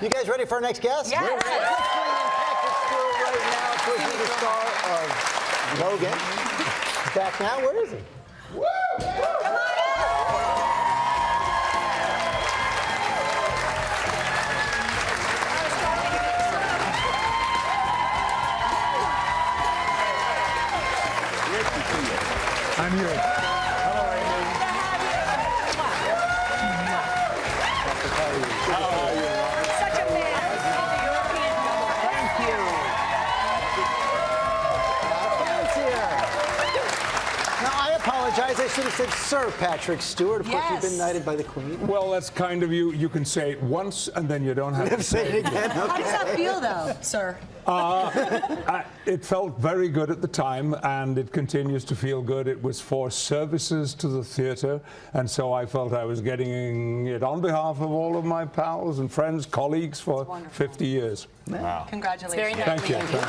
You guys ready for our next guest? Yes. Let's bring in Patrick Stewart right now, the star of Logan. He's back now. Where is he? Come on I'm here. Hello, Amy. How are you? Such a man. Thank you. Fans here. Now, I apologize. I should have said Sir Patrick Stewart. Of course, you've been knighted by the Queen. Well, that's kind of you. You can say it once, and then you don't have to Say it again. How Okay. does that feel, though, sir? It felt very good at the time, and it continues to feel good. It was for services to the theatre, and so I felt I was getting it on behalf of all of my pals and friends, colleagues for 50 years. Wow. Congratulations. Very nice. Thank you. Thank you.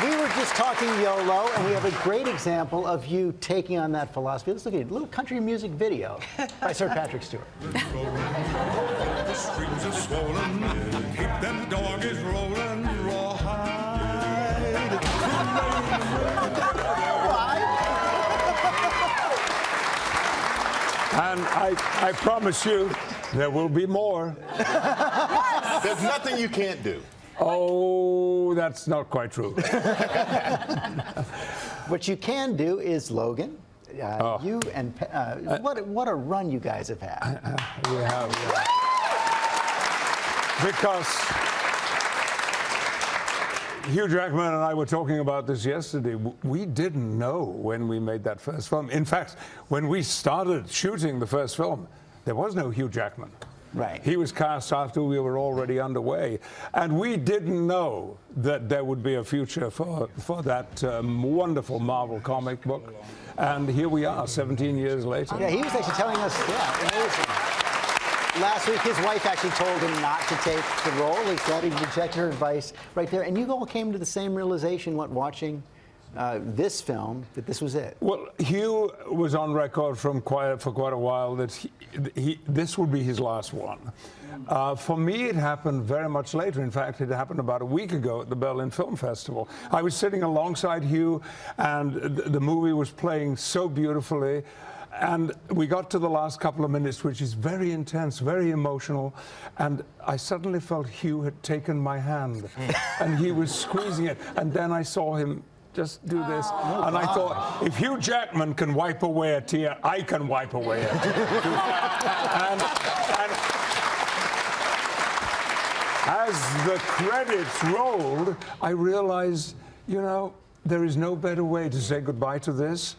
We were just talking YOLO, and we have a great example of you taking on that philosophy. Let's look at a little country music video by Sir Patrick Stewart. The streams are swollen, keep them doggies rolling, rawhide. And I promise you, there will be more. There's nothing you can't do. Oh, that's not quite true. What you can do is Logan. You and what a run you guys have had. We have, because Hugh Jackman and I were talking about this yesterday. We didn't know when we made that first film. In fact, when we started shooting the first film, there was no Hugh Jackman. Right. He was cast after we were already underway. And we didn't know that there would be a future for that wonderful Marvel comic book. And here we are, 17 years later. Yeah, he was actually telling us, amazing. Last week, his wife actually told him not to take the role. He said he rejected her advice right there. And you all came to the same realization, watching this film, that this was it. Well, Hugh was on record for quite a while that this would be his last one. For me, it happened very much later. In fact, it happened about a week ago at the Berlin Film Festival. I was sitting alongside Hugh, and the movie was playing so beautifully. And we got to the last couple of minutes, which is very intense, very emotional. And I suddenly felt Hugh had taken my hand, and he was squeezing it. And then I saw him just do this. And I thought, if Hugh Jackman can wipe away a tear, I can wipe away a tear. and as the credits rolled, I realized, you know, there is no better way to say goodbye to this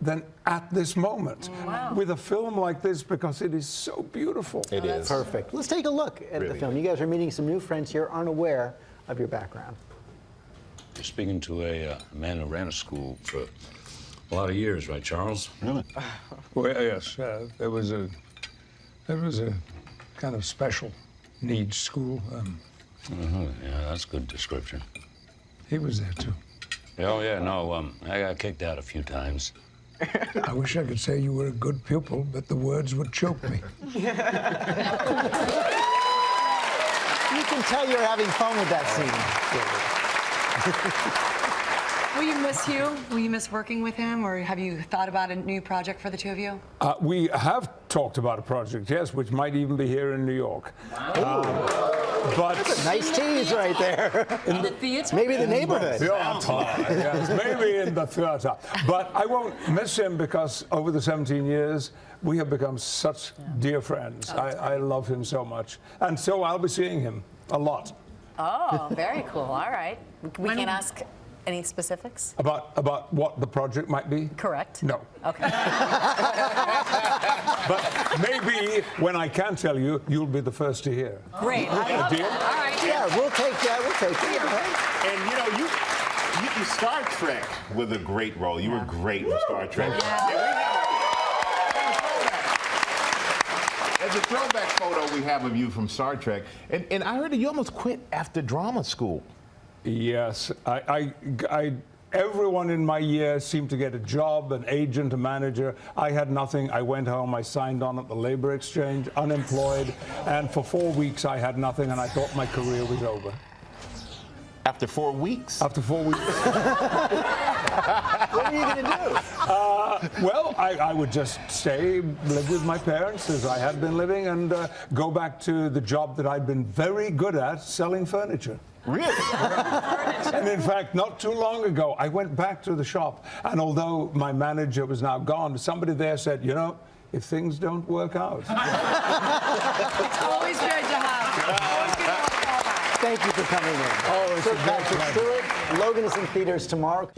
than at this moment with a film like this, because it is so beautiful. It is. Perfect. Let's take a look at the film. You guys are meeting some new friends here, unaware of your background. You're speaking to a man who ran a school for a lot of years, right, Charles? Really? Well, yes, there was a kind of special needs school. Yeah, that's a good description. He was there too. Oh, yeah, no, I got kicked out a few times. I wish I could say you were a good pupil, but the words would choke me. You can tell you're having fun with that scene. Will you miss Hugh? Will you miss working with him, or have you thought about a new project for the two of you? We have talked about a project, yes, which might even be here in New York. But That's a nice tease right there. In the theater? Maybe the neighborhood. Yes, maybe in the theater. But I won't miss him, because over the 17 years, we have become such dear friends. I love him so much. And so I'll be seeing him a lot. Oh, very cool. All right. We can't ask any specifics? About what the project might be? Correct. No. Okay. But maybe when I can tell you, you'll be the first to hear. Great. I love Deal? that. All right. Yeah, we'll take that. We'll take it. And you know, you Star Trek was a great role. You were great in Star Trek. There's a throwback photo we have of you from Star Trek, and I heard that you almost quit after drama school. Yes, I Everyone in my year seemed to get a job, an agent, a manager. I had nothing. I went home, I signed on at the labor exchange, unemployed, and for 4 weeks I had nothing, and I thought my career was over. After 4 weeks? After 4 weeks. What are you going to do? Well, I would just stay, live with my parents as I had been living, and go back to the job that I'd been very good at, selling furniture. Really? And in fact, not too long ago, I went back to the shop, and although my manager was now gone, somebody there said, you know, if things don't work out. It's always good to have. Always good to have a callback. Thank you for coming in. Oh, it's Sir a great Patrick pleasure. Stewart, Logan is in theaters tomorrow.